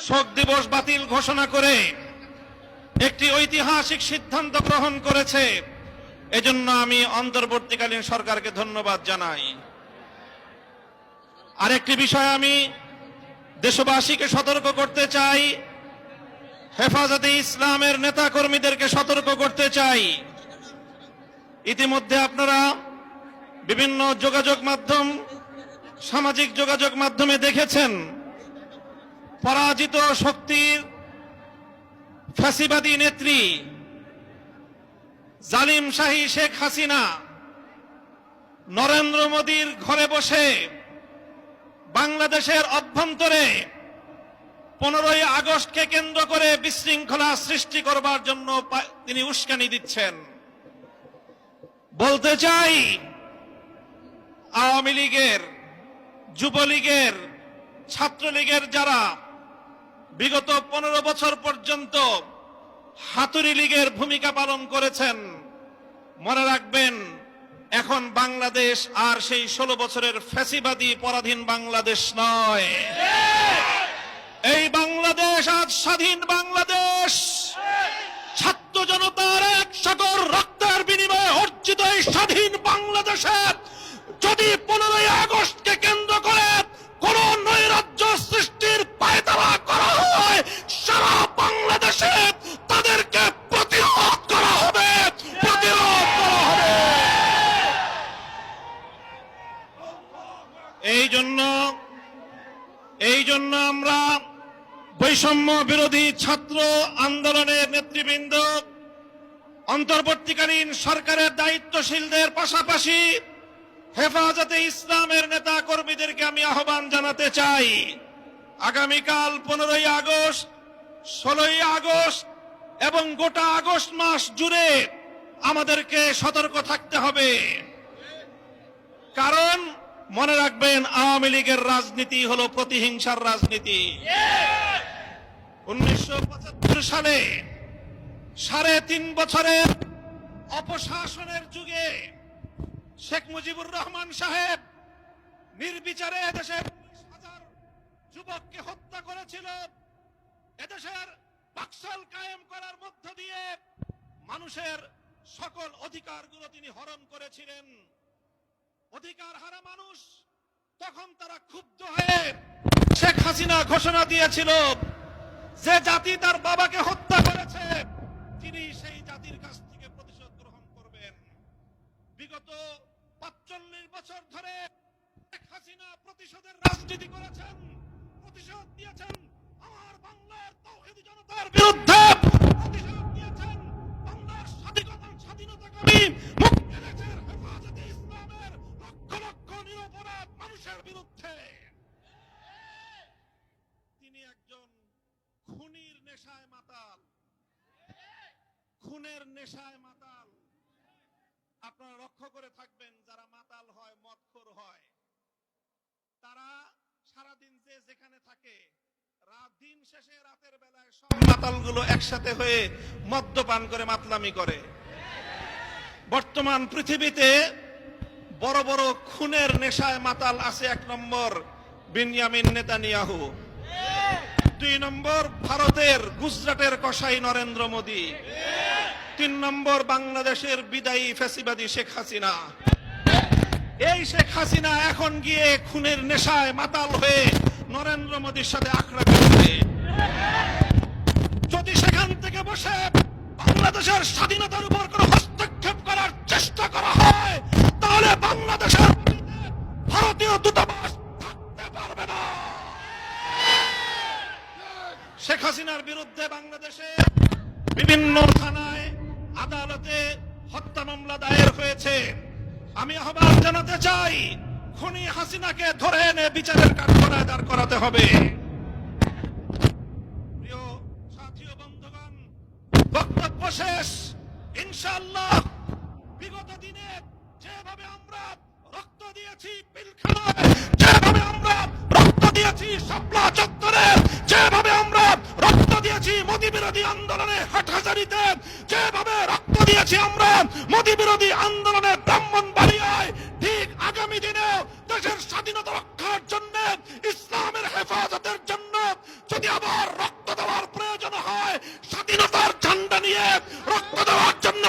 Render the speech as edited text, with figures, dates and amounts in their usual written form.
শোক দিবস বাতিল ঘোষণা করে একটি ঐতিহাসিক সিদ্ধান্ত গ্রহণ করেছে। এজন্য আমি অন্তর্বর্তীকালীন সরকারকে ধন্যবাদ জানাই। আরেকটি বিষয় আমি দেশবাসীকে সতর্ক করতে চাই, হেফাজতে ইসলামের নেতা কর্মীদেরকে সতর্ক করতে চাই। ইতিমধ্যে আপনারা বিভিন্ন যোগাযোগ মাধ্যম, সামাজিক যোগাযোগ মাধ্যমে দেখেছেন পরাজিত শক্তির ফ্যাসিবাদী নেত্রী জালিম শাহী শেখ হাসিনা নরেন্দ্র মোদীর ঘরে বসে বাংলাদেশের অভ্যন্তরে 15ই আগস্টকে কেন্দ্র করে বিশৃঙ্খলা সৃষ্টি করবার জন্য তিনি উস্কানি দিচ্ছেন। বলতে চাই, আওয়ামী লীগের, যুবলীগের, ছাত্রলীগের যারা বিগত 15 বছর পর্যন্ত হাতুড়ি লীগের ভূমিকা পালন করেছেন, মনে রাখবেন এখন বাংলাদেশ আর সেই 16 বছরের ফ্যাসিবাদী পরাধীন বাংলাদেশ নয়। এই বাংলাদেশ আজ স্বাধীন বাংলাদেশ। ছাত্র জনতার এক সাগর রক্তের বিনিময়ে অর্জিত এই স্বাধীন বাংলাদেশে যদি 15ই আগস্টকে কেন্দ্র করে কোন নৈরাজ্য সৃষ্টির পায়তারা করা হয়, সারা বাংলাদেশে তাদেরকে প্রতিরোধ করা হবে, প্রতিরোধ করা হবে। এই জন্য আমরা বৈষম্য বিরোধী ছাত্র আন্দোলনের নেতৃবৃন্দ, অন্তর্বর্তীকালীন সরকারের দায়িত্বশীলদের পাশাপাশি হেফাজতে ইসলামের নেতা কর্মীদেরকে আমি আহ্বান জানাতে চাই, আগামীকাল 15ই আগস্ট, 16ই আগস্ট এবং গোটা আগস্ট মাস জুড়ে আমাদেরকে সতর্ক থাকতে হবে। কারণ মনে রাখবেন, আওয়ামী লীগের রাজনীতি হলো প্রতিহিংসার রাজনীতি। 1975 সালে 3.5 বছরের অপশাসনের যুগে শেখ মুজিবুর রহমান সাহেব নির্বিচারে এদেশের 20,000 যুবককে হত্যা করেছিল। এদেশের বাকশাল কায়েম করার মধ্য দিয়ে মানুষের সকল অধিকারগুলো তিনি হরণ করেছিলেন। অধিকার হারা মানুষ তখন তারা ক্ষুব্ধ হয়ে শেখ হাসিনা ঘোষণা দিয়েছিল যে জাতি তার বাবাকে হত্যা করেছে তিনি সেই জাতির কাছ থেকে প্রতিশোধ গ্রহণ করবেন। বিগত 45 বছর ধরে শেখ হাসিনা প্রতিশোধের রাজনীতি করেছেন, প্রতিশোধ দিয়েছেন আমার বাংলার তাওহীদি জনতার বিরুদ্ধে, প্রতিশোধ দিয়েছেন বাংলার স্বাধীনতাকামী মুক্তিযুদ্ধের হেফাজতে ইসলামের লক্ষ লক্ষ নিরপরাধ মানুষের বিরুদ্ধে। তিনি একজন খুনির নেশায় মাতাল, খুনের নেশায় মাতাল। আপনারা লক্ষ্য করে থাকবেন, যারা মাতাল হয়, মদখোর হয়, তারা সারাদিন যে যেখানে থাকে, দিন শেষে রাতের বেলায় সব মাতালগুলো একসাথে হয়ে মদ্যপান করে মাতলামি করে। বর্তমান পৃথিবীতে বড় বড় খুনের নেশায় মাতাল আছে। 1 নম্বর বিনিয়ামিন নেতানিয়াহু, 2 নম্বর ভারতের গুজরাটের কসাই নরেন্দ্র মোদী, 3 নম্বর বাংলাদেশের বিদায়ী ফ্যাসিবাদী শেখ হাসিনা। এই শেখ হাসিনা এখন গিয়ে খুনের নেশায় মাতাল হয়ে নরেন্দ্র মোদীর সাথে আখড়া করছে। যদি সেখান থেকে বসে বাংলাদেশের স্বাধীনতার উপর কোনো হস্তক্ষেপ করার চেষ্টা করা হয়, তাহলে বাংলাদেশের ভারতীয় দূতাবাস থাকতে পারবে না। শেখ হাসিনার বিরুদ্ধে বাংলাদেশে বিভিন্ন থানায়, আদালতে হত্যা মামলা দায়ের হয়েছে। আমি আহ্বান জানাতে চাই, খুনি হাসিনাকে ধরে এনে বিচারের কাঠগড়ায় দাঁড় করাতে হবে। প্রিয় সাথী ও বন্ধুগণ, বক্তব্য শেষ। ইনশাআল্লাহ বিগত দিনে যেভাবে আমরা রক্ত দিয়েছি পিলখানায়, যেভাবে আমরা রক্ত দিয়েছি শাপলা চত্বরে, যেভাবে আমরা রক্ত দিয়েছি মোদী বিরোধী আন্দোলনে হাটহাজারীতে, যেভাবে রক্ত দিয়েছি আমরা মোদী বিরোধী আন্দোলনে ব্রাহ্মণবাড়িয়ায়, ঠিক আগামী দিনে দেশের স্বাধীনতা রক্ষার জন্য, ইসলামের হেফাজতের জন্য যদি আবার রক্ত দেওয়ার প্রয়োজন হয়, স্বাধীনতার ঝান্ডা নিয়ে রক্ত দেওয়ার জন্য